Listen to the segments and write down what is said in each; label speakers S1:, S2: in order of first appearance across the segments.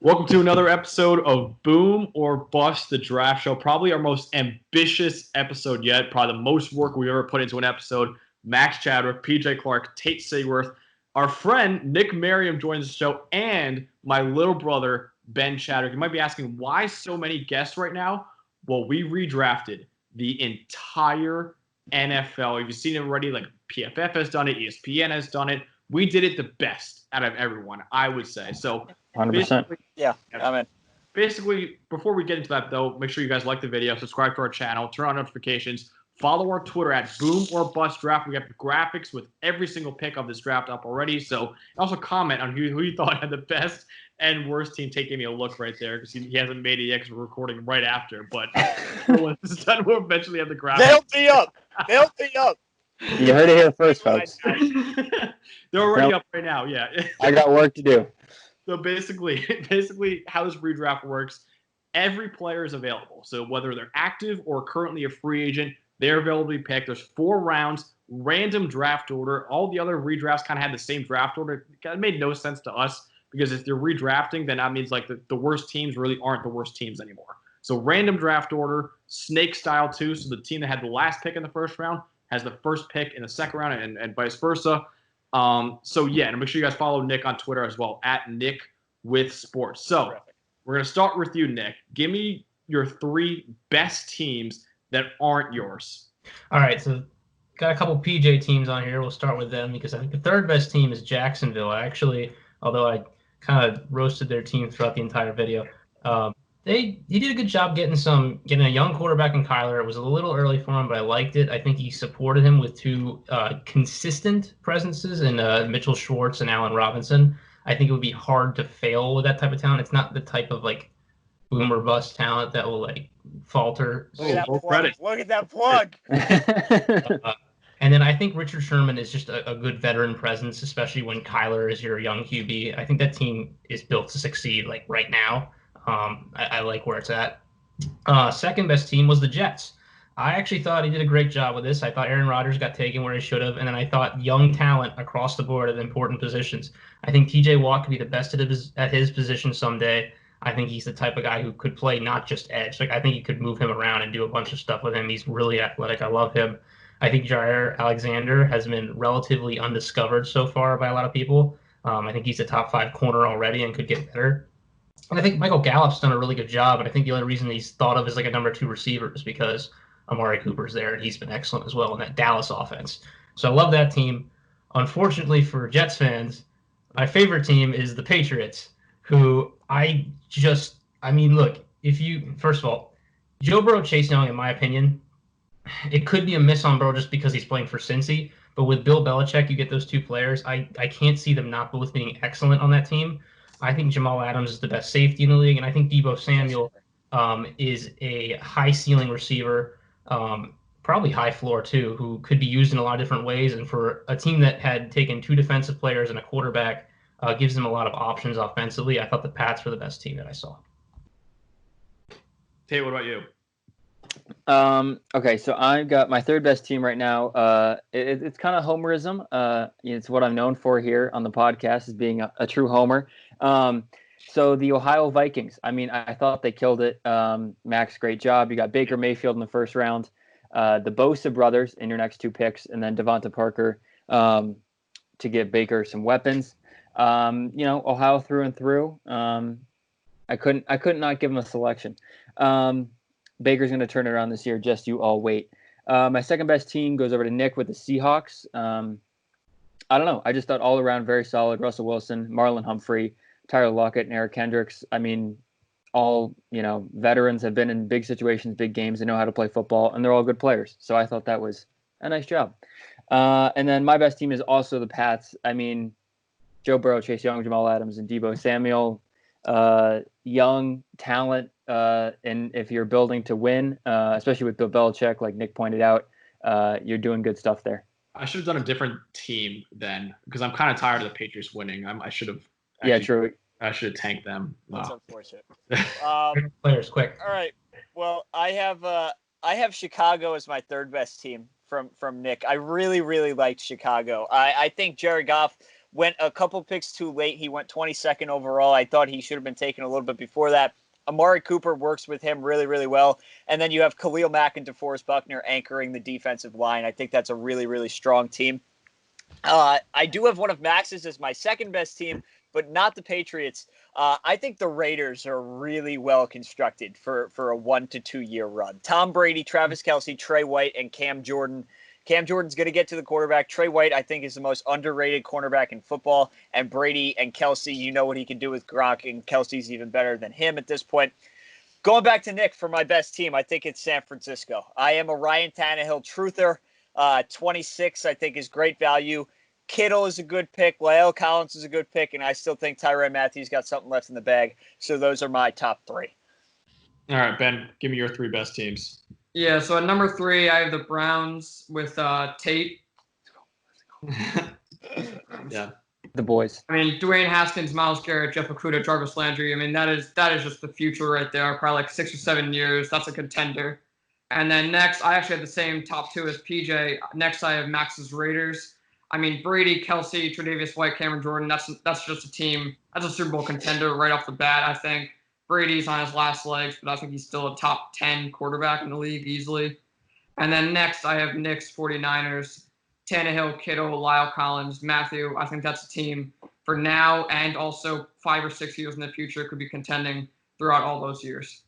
S1: Welcome to another episode of Boom or Bust, the draft show. Probably our most ambitious episode yet. Probably the most work we've ever put into an episode. Max Chadwick, PJ Clark, Tate Sayworth. Our friend Nick Merriam joins the show, and my little brother, Ben Chadwick. You might be asking, why so many guests right now? Well, we redrafted the entire NFL. If you've seen it already, like PFF has done it, ESPN has done it. We did it the best out of everyone, I would say. So
S2: 100%.
S3: Yeah, I'm in.
S1: Basically, before we get into that, though, make sure you guys like the video, subscribe to our channel, turn on notifications, follow our Twitter at Boom or Bust Draft. We have the graphics with every single pick of this draft up already. So also comment on who you thought had the best and worst team. Tate gave me a look right there because he hasn't made it yet because we're recording right after. But when this is done, we'll eventually have the graphics.
S3: They'll be up. They'll be up.
S2: You heard it here first, folks.
S1: They're already up right now, yeah.
S2: I got work to do.
S1: So basically, how this redraft works, every player is available. So whether they're active or currently a free agent, they're available to be picked. There's 4 rounds, random draft order. All the other redrafts kind of had the same draft order. It made no sense to us because if you're redrafting, then that means like the worst teams really aren't the worst teams anymore. So random draft order, snake style too. So the team that had the last pick in the first round has the first pick in the second round and vice versa. So yeah, and make sure you guys follow Nick on Twitter as well, at Nick with Sports. So we're going to start with you, Nick. Give me your 3 best teams that aren't yours.
S4: All right, so got a couple PJ teams on here. We'll start with them because I think the third best team is Jacksonville. Although I kind of roasted their team throughout the entire video, he did a good job getting a young quarterback in Kyler. It was a little early for him, but I liked it. I think he supported him with 2 consistent presences in Mitchell Schwartz and Allen Robinson. I think it would be hard to fail with that type of talent. It's not the type of like boom or bust talent that will like falter.
S3: Look at that plug.
S4: And then I think Richard Sherman is just a good veteran presence, especially when Kyler is your young QB. I think that team is built to succeed like right now. I like where it's at. Second best team was the Jets. I actually thought he did a great job with this. I thought Aaron Rodgers got taken where he should have, and then I thought young talent across the board at important positions. I think TJ Watt could be the best at his position someday. I think he's the type of guy who could play not just edge. Like I think you could move him around and do a bunch of stuff with him. He's really athletic. I love him. I think Jair Alexander has been relatively undiscovered so far by a lot of people. I think he's a top 5 corner already and could get better. And I think Michael Gallup's done a really good job, and I think the only reason he's thought of as like a number 2 receiver is because Amari Cooper's there, and he's been excellent as well in that Dallas offense. So I love that team. Unfortunately for Jets fans, my favorite team is the Patriots, who look, first of all, Joe Burrow, Chase Young, in my opinion, it could be a miss on Burrow just because he's playing for Cincy, but with Bill Belichick, you get those 2 players. I can't see them not both being excellent on that team. I think Jamal Adams is the best safety in the league, and I think Deebo Samuel is a high-ceiling receiver, probably high floor too, who could be used in a lot of different ways. And for a team that had taken 2 defensive players and a quarterback, gives them a lot of options offensively. I thought the Pats were the best team that I saw.
S1: Tate, what about you?
S2: Okay, so I've got my third best team right now. It's kind of homerism. It's what I'm known for here on the podcast, is being a true homer. So the Ohio Vikings, I thought they killed it. Max, great job. You got Baker Mayfield in the first round, the Bosa brothers in your next 2 picks, and then Devonta Parker to give Baker some weapons. Ohio through and through. I couldn't not give him a selection. Baker's going to turn it around this year. Just you all wait. My second best team goes over to Nick with the Seahawks. I don't know. I just thought all around very solid. Russell Wilson, Marlon Humphrey, Tyler Lockett, and Eric Kendricks. All veterans, have been in big situations, big games. They know how to play football, and they're all good players. So I thought that was a nice job. And then my best team is also the Pats. Joe Burrow, Chase Young, Jamal Adams, and Deebo Samuel. Young talent, and if you're building to win, especially with Bill Belichick, like Nick pointed out, you're doing good stuff there.
S1: I should have done a different team then, because I'm kind of tired of the Patriots winning. I should have.
S2: Yeah, true.
S1: I should have tanked them.
S3: That's unfortunate.
S4: Players, quick.
S3: All right. Well, I have Chicago as my third best team from Nick. I really, really liked Chicago. I think Jared Goff went a couple picks too late. He went 22nd overall. I thought he should have been taken a little bit before that. Amari Cooper works with him really, really well. And then you have Khalil Mack and DeForest Buckner anchoring the defensive line. I think that's a really, really strong team. I do have one of Max's as my second best team, but not the Patriots. I think the Raiders are really well constructed for a 1 to 2 year run. Tom Brady, Travis Kelce, Trey White, and Cam Jordan. Cam Jordan's going to get to the quarterback. Trey White, I think, is the most underrated cornerback in football. And Brady and Kelce, you know what he can do with Gronk, and Kelce's even better than him at this point. Going back to Nick for my best team, I think it's San Francisco. I am a Ryan Tannehill truther. 26, I think, is great value. Kittle is a good pick. La'el Collins is a good pick. And I still think Tyrann Mathieu got something left in the bag. So those are my top 3.
S1: All right, Ben, give me your 3 best teams.
S5: Yeah, so at number 3, I have the Browns with Tate.
S1: Yeah.
S2: The boys.
S5: I mean, Dwayne Haskins, Myles Garrett, Jeff Okudah, Jarvis Landry. I mean, that is just the future right there. Probably like 6 or 7 years. That's a contender. And then next, I actually have the same top 2 as PJ. Next, I have Max's Raiders. I mean, Brady, Kelce, Tre'Davious White, Cameron Jordan. That's just a team. That's a Super Bowl contender right off the bat, I think. Brady's on his last legs, but I think he's still a top 10 quarterback in the league easily. And then next, I have Knicks, 49ers, Tannehill, Kittle, Lyle Collins, Matthew. I think that's a team for now and also 5 or 6 years in the future could be contending throughout all those years.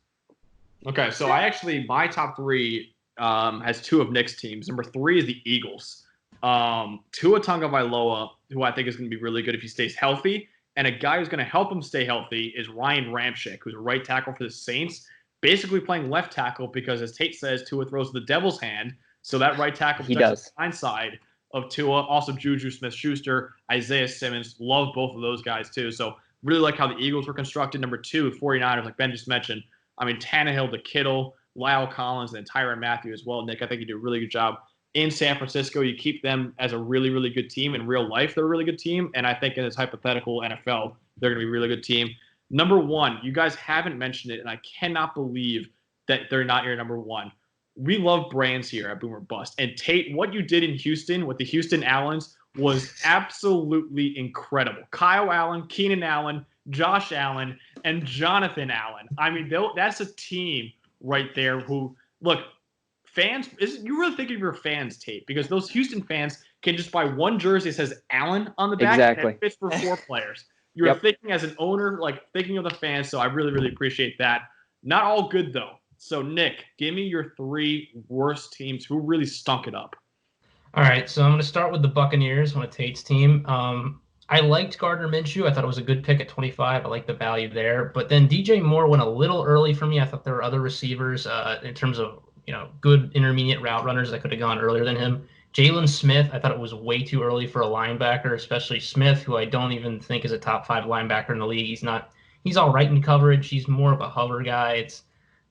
S1: Okay, so my top 3 has 2 of Nick's teams. Number 3 is the Eagles. Tua Tagovailoa, who I think is going to be really good if he stays healthy. And a guy who's going to help him stay healthy is Ryan Ramczyk, who's a right tackle for the Saints, basically playing left tackle because, as Tate says, Tua throws the devil's hand. So that right tackle protects the blind side of Tua. Also, Juju Smith-Schuster, Isaiah Simmons, love both of those guys too. So really like how the Eagles were constructed. Number 2, 49ers, like Ben just mentioned. I mean, Tannehill to Kittle, Lyle Collins, and Tyrann Mathieu as well. Nick, I think you do a really good job. In San Francisco, you keep them as a really, really good team. In real life, they're a really good team. And I think in this hypothetical NFL, they're going to be a really good team. Number 1, you guys haven't mentioned it, and I cannot believe that they're not your number 1. We love brands here at Boomer Bust. And Tate, what you did in Houston with the Houston Allens was absolutely incredible. Kyle Allen, Keenan Allen, Josh Allen, and Jonathan Allen. I mean, that's a team right there who, look, fans, you really think of your fans, Tate, because those Houston fans can just buy one jersey that says Allen on the back
S2: Exactly.
S1: and it fits for 4 players. You're thinking as an owner, like thinking of the fans, so I really, really appreciate that. Not all good, though. So, Nick, give me your 3 worst teams who really stunk it up.
S4: All right, so I'm going to start with the Buccaneers, one of Tate's team. I liked Gardner Minshew. I thought it was a good pick at 25. I like the value there. But then DJ Moore went a little early for me. I thought there were other receivers in terms of good intermediate route runners that could have gone earlier than him. Jaylon Smith, I thought it was way too early for a linebacker, especially Smith, who I don't even think is a top 5 linebacker in the league. He's all right in coverage. He's more of a hover guy.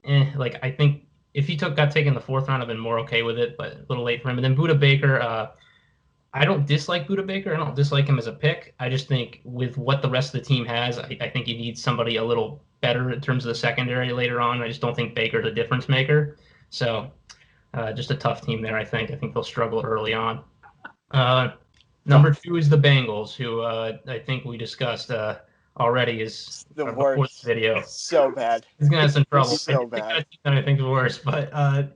S4: I think if he got taken in the 4th round, I've been more okay with it, but a little late for him. And then Budda Baker, I don't dislike Budda Baker. I don't dislike him as a pick. I just think with what the rest of the team has, I think you need somebody a little better in terms of the secondary later on. I just don't think Baker's a difference maker. So just a tough team there, I think. I think they'll struggle early on. Number 2 is the Bengals, who I think we discussed already is
S3: the worst
S4: video.
S3: So bad.
S4: He's going to have some trouble.
S3: So bad.
S4: I think is worse. But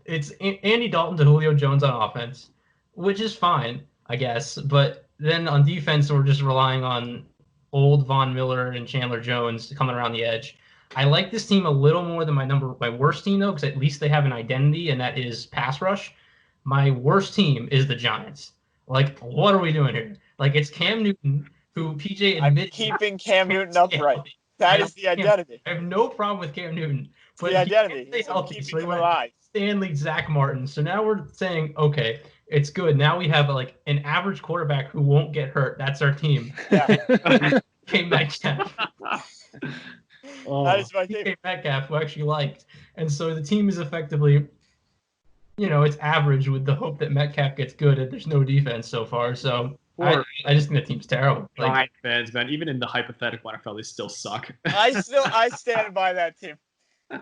S4: it's Andy Dalton to Julio Jones on offense, which is fine, I guess. But then on defense, we're just relying on old Von Miller and Chandler Jones coming around the edge. I like this team a little more than my worst team, though, because at least they have an identity, and that is pass rush. My worst team is the Giants. Like, what are we doing here? Like, it's Cam Newton, who PJ admitted.
S3: I'm keeping Cam Newton upright. That is the identity.
S4: I have no problem with Cam Newton. But
S3: the identity.
S4: He's healthy,
S3: keeping him alive.
S4: Stanley, Zach Martin. So now we're saying, okay, it's good. Now we have an average quarterback who won't get hurt. That's our team.
S3: Yeah.
S4: Came Metcalf.
S3: That is my team.
S4: Came Metcalf, who I actually liked. And so the team is effectively, it's average with the hope that Metcalf gets good and there's no defense so far. So I just think the team's terrible.
S1: Giant fans, man. Even in the hypothetical NFL, they still suck.
S3: I stand by that team.
S2: Am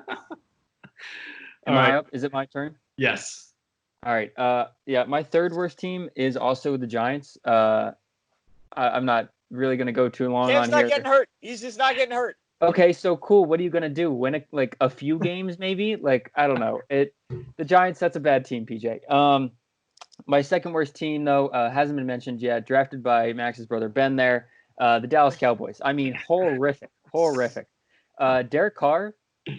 S2: I up? Is it my turn?
S1: Yes.
S2: All right. My 3rd worst team is also the Giants. I'm not really going to go too long
S3: Cam's
S2: on
S3: not
S2: here.
S3: getting hurt. He's just not getting hurt.
S2: Okay, so cool. What are you gonna do? Win a few games, maybe? Like, I don't know. The Giants. That's a bad team, PJ. My second worst team though hasn't been mentioned yet. Drafted by Max's brother Ben. There, the Dallas Cowboys. I mean, horrific. Derek Carr,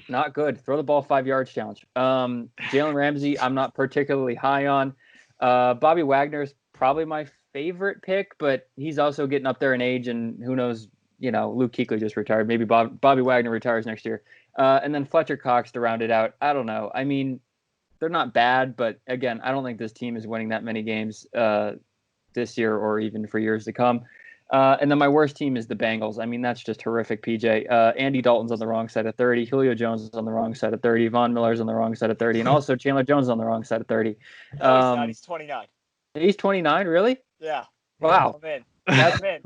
S2: not good. Throw the ball 5 yards challenge. Jalen Ramsey, I'm not particularly high on. Bobby Wagner's probably my favorite pick, but he's also getting up there in age, and who knows. Luke Kuechly just retired. Maybe Bobby Wagner retires next year. And then Fletcher Cox to round it out. I don't know. I mean, they're not bad, but again, I don't think this team is winning that many games this year or even for years to come. And then my worst team is the Bengals. I mean, that's just horrific, PJ. Andy Dalton's on the wrong side of 30. Julio Jones is on the wrong side of 30. Von Miller's on the wrong side of 30. And also Chandler Jones is on the wrong side of 30.
S3: No, he's not. He's 29.
S2: He's 29, really?
S3: Yeah.
S2: Wow.
S3: I'm in.
S2: That's
S3: I'm in.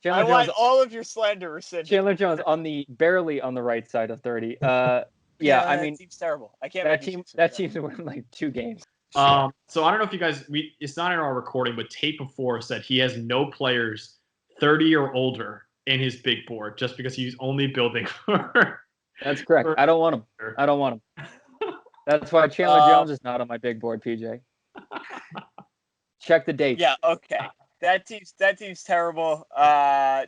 S2: Chandler
S3: I want
S2: Jones,
S3: all of your slander rescinded.
S2: Chandler Jones barely on the right side of 30. I mean,
S3: that team's terrible. I can't.
S2: That team's won like 2 games.
S1: So I don't know if you guys, it's not in our recording, but Tate before said he has no players 30 or older in his big board just because he's only building for.
S2: That's correct. I don't want him. That's why Chandler Jones is not on my big board, PJ. Check the date.
S3: Yeah. Okay. That team's terrible.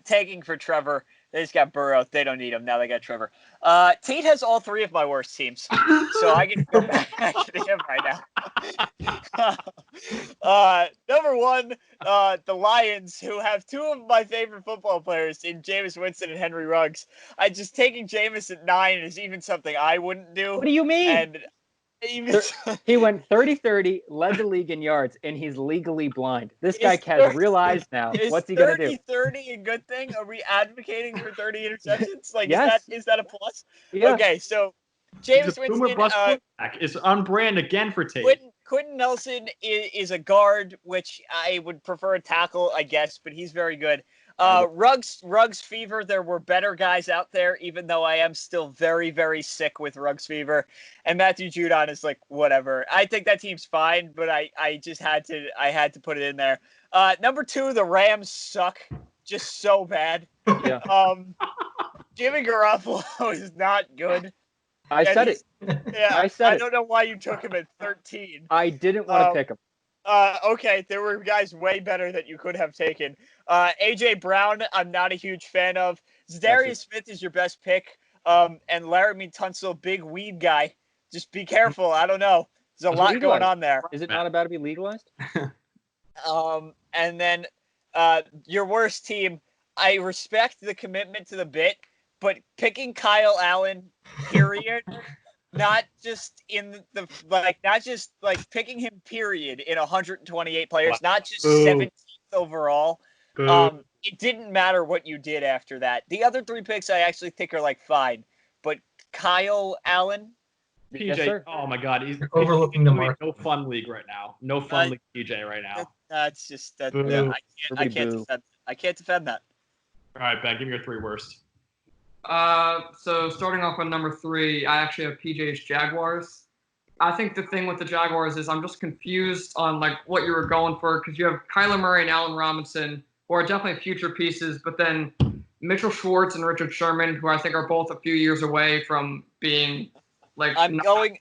S3: Taking for Trevor. They just got Burrow. They don't need him. Now they got Trevor. Tate has all 3 of my worst teams. So I can go back to him right now. Number 1, the Lions, who have 2 of my favorite football players in Jameis Winston and Henry Ruggs. Taking Jameis at 9 is even something I wouldn't do.
S2: What do you mean?
S3: And
S2: he went 30-30, led the league in yards, and he's legally blind. This guy has real eyes now. What's he going to do?
S3: 30 a good thing? Are we advocating for 30 interceptions? Like,
S2: yes.
S3: is that a plus?
S2: Yeah.
S3: Okay, so James Winston
S1: is on brand again for Tate.
S3: Quentin Nelson is a guard, which I would prefer a tackle, I guess, but he's very good. Ruggs fever, there were better guys out there, even though I am still very, very sick with Ruggs fever. And Matthew Judon is like, whatever. I think that team's fine, but I just had to put it in there. Number 2, the Rams suck just so bad.
S2: Yeah.
S3: Jimmy Garoppolo is not good.
S2: I said it.
S3: Yeah,
S2: I
S3: don't know why you took him at 13.
S2: I didn't want to pick him.
S3: Okay, there were guys way better that you could have taken. AJ Brown, I'm not a huge fan of. Zadarius Smith is your best pick. And Laramie Tunsil, big weed guy. Just be careful. I don't know. There's a lot going on there.
S2: Is it not about to be legalized?
S3: And then your worst team, I respect the commitment to the bit, but picking Kyle Allen, period. Not just picking him, period, in 128 players, not just 17th overall. It didn't matter what you did after that. The other 3 picks I actually think are fine, but Kyle Allen.
S1: PJ,
S2: yes,
S1: oh my God, he's
S4: overlooking the mark.
S1: No fun league right now. No fun league, PJ right now.
S3: That's just that. I can't defend that.
S1: All right, Ben, give me your 3 worst.
S5: So starting off with number 3, I actually have PJ's Jaguars. I think the thing with the Jaguars is I'm just confused on what you were going for, because you have Kyler Murray and Allen Robinson, who are definitely future pieces, but then Mitchell Schwartz and Richard Sherman, who I think are both a few years away from being
S3: I'm going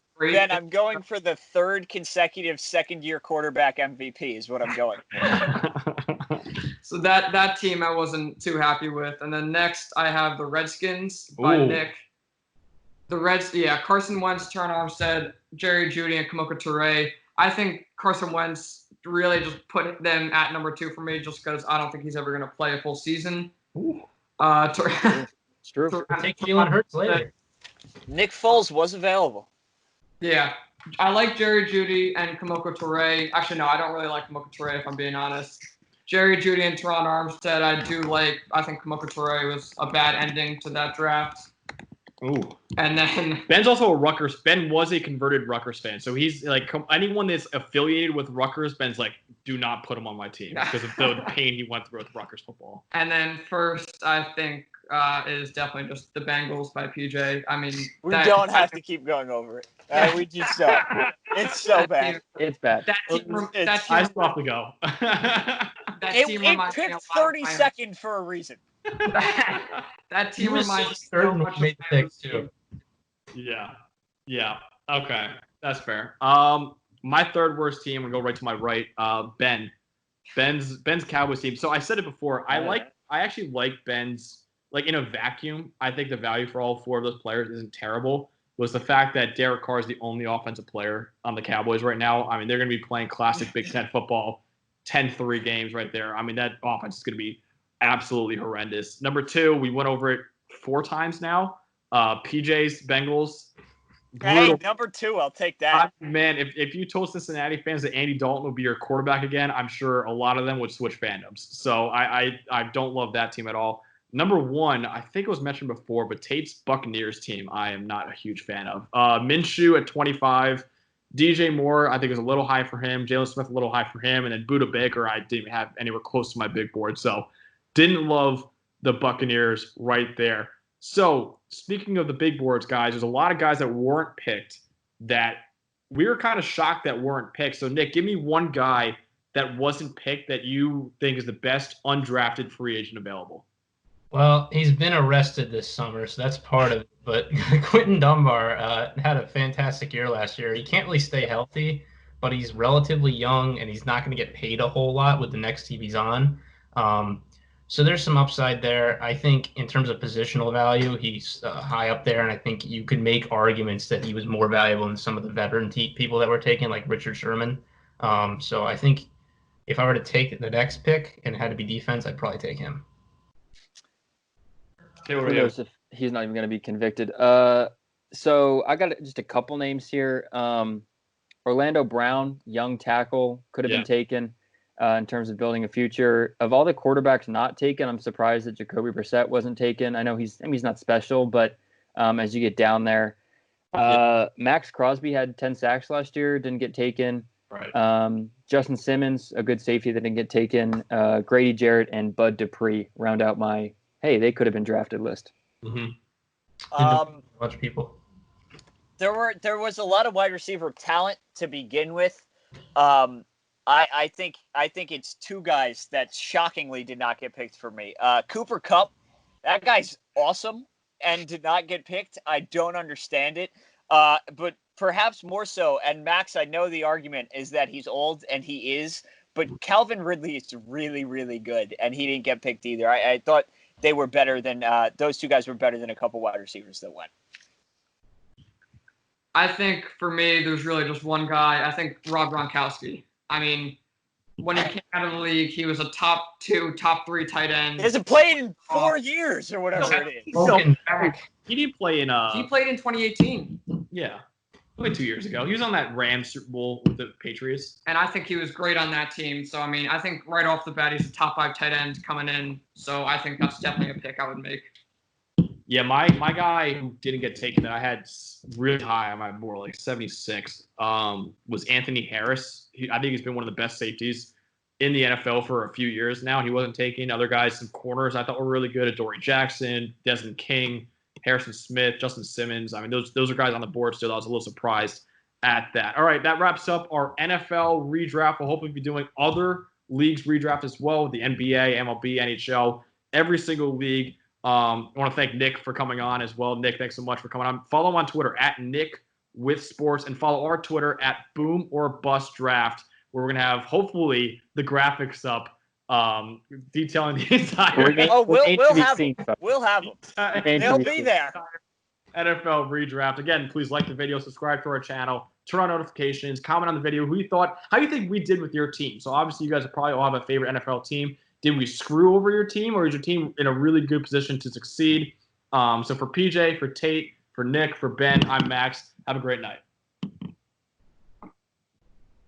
S3: for the 3rd consecutive second-year quarterback MVP is what I'm going for.
S5: So that team I wasn't too happy with. And then next I have the Redskins by Nick. Carson Wentz, Terron Armstead, Jerry Jeudy, and Kamoka Toure. I think Carson Wentz really just put them at number 2 for me just because I don't think he's ever going to play a full season.
S2: It's true.
S4: Take Jalen Hurts later.
S3: Nick Foles was available.
S5: Yeah. I like Jerry Jeudy and Kamoka Toure. Actually, no, I don't really like Kamoka Toure if I'm being honest. Jerry Jeudy and Terron Armstead, I do like. I think Kamoka Toure was a bad ending to that draft.
S1: Ooh.
S5: And then
S1: Ben's also a Rutgers. Ben was a converted Rutgers fan, so he's anyone that's affiliated with Rutgers. Ben's like, do not put him on my team because of the pain he went through with Rutgers football.
S5: And then first, I think is definitely just the Bengals by PJ. I mean,
S3: we don't have to keep going over it. We just don't. It's so bad.
S2: It's bad.
S5: That team,
S1: I still have to go.
S5: that team
S3: It
S5: reminds me
S3: picked
S5: a lot of
S3: 32nd for a reason.
S5: that team
S4: was
S5: reminds me
S4: so
S5: so
S4: certain
S5: much
S4: we made
S5: of
S4: the picks,
S5: Bengals.
S4: too.
S1: Yeah. Okay. That's fair. My third worst team, we go right to my right. Ben's Cowboys team. So I said it before. I actually like Ben's, like, in a vacuum. I think the value for all four of those players isn't terrible. Was the fact that Derek Carr is the only offensive player on the Cowboys right now. I mean, they're going to be playing classic Big Ten football, 10-3 games right there. I mean, that offense is going to be absolutely horrendous. Number two, we went over it 4 times now. PJ's Bengals.
S3: Hey,
S1: Brutal.
S3: number 2, I'll take that.
S1: Man, if you told Cincinnati fans that Andy Dalton would be your quarterback again, I'm sure a lot of them would switch fandoms. So I don't love that team at all. Number 1, I think it was mentioned before, but Tate's Buccaneers team, I am not a huge fan of. Minshew at 25. DJ Moore, I think, is a little high for him. Jaylon Smith, a little high for him. And then Budda Baker, I didn't even have anywhere close to my big board. So didn't love the Buccaneers right there. So speaking of the big boards, guys, there's a lot of guys that weren't picked that we were kind of shocked that weren't picked. So, Nick, give me one guy that wasn't picked that you think is the best undrafted free agent available.
S4: Well, he's been arrested this summer, so that's part of it. But Quentin Dunbar had a fantastic year last year. He can't really stay healthy, but he's relatively young, and he's not going to get paid a whole lot with the next team he's on. So there's some upside there. I think in terms of positional value, he's high up there, and I think you could make arguments that he was more valuable than some of the veteran people that were taken, like Richard Sherman. So I think if I were to take the next pick and it had to be defense, I'd probably take him.
S2: Who knows if he's not even going to be convicted. So I got just a couple names here. Orlando Brown, young tackle, could have been taken in terms of building a future. Of all the quarterbacks not taken, I'm surprised that Jacoby Brissett wasn't taken. I know he's not special, but as you get down there, Max Crosby had 10 sacks last year, didn't get taken.
S1: Right.
S2: Justin Simmons, a good safety that didn't get taken. Grady Jarrett and Bud Dupree round out my they could have been drafted list.
S1: Mm-hmm.
S4: A bunch of people.
S3: There was a lot of wide receiver talent to begin with. I think it's 2 guys that shockingly did not get picked for me. Cooper Kupp, that guy's awesome and did not get picked. I don't understand it. But perhaps more so, and Max, I know the argument is that he's old, and he is, but Calvin Ridley is really, really good, and he didn't get picked either. I thought they were better than those 2 guys were better than a couple wide receivers that went.
S5: I think for me, there's really just one guy. I think Rob Gronkowski. I mean, when he came out of the league, he was a top 2, top 3 tight end.
S3: He hasn't played in 4 years or whatever it is.
S1: He didn't play in.
S5: He played in 2018.
S1: Yeah, only 2 years ago. He was on that Rams Super Bowl with the Patriots.
S5: And I think he was great on that team. So, I mean, I think right off the bat, he's a top 5 tight end coming in. So, I think that's definitely a pick I would make.
S1: Yeah, my guy who didn't get taken that I had really high on my board, like 76, was Anthony Harris. I think he's been one of the best safeties in the NFL for a few years now. He wasn't taking other guys. Some corners I thought were really good. Adoree Jackson, Desmond King, Harrison Smith, Justin Simmons. I mean, those are guys on the board still. I was a little surprised at that. All right, that wraps up our NFL redraft. We'll hopefully be doing other leagues redraft as well, the NBA, MLB, NHL, every single league. I want to thank Nick for coming on as well. Nick, thanks so much for coming on. Follow him on Twitter at NickWithSports and follow our Twitter at Boom or Bust Draft, where we're going to have hopefully the graphics up detailing the entire
S3: we'll have them. They'll be there.
S1: NFL redraft. Again, please like the video, subscribe to our channel, turn on notifications, comment on the video how you think we did with your team. So obviously you guys probably all have a favorite NFL team. Did we screw over your team, or is your team in a really good position to succeed? So for PJ, for Tate, for Nick, for Ben, I'm Max. Have a great night.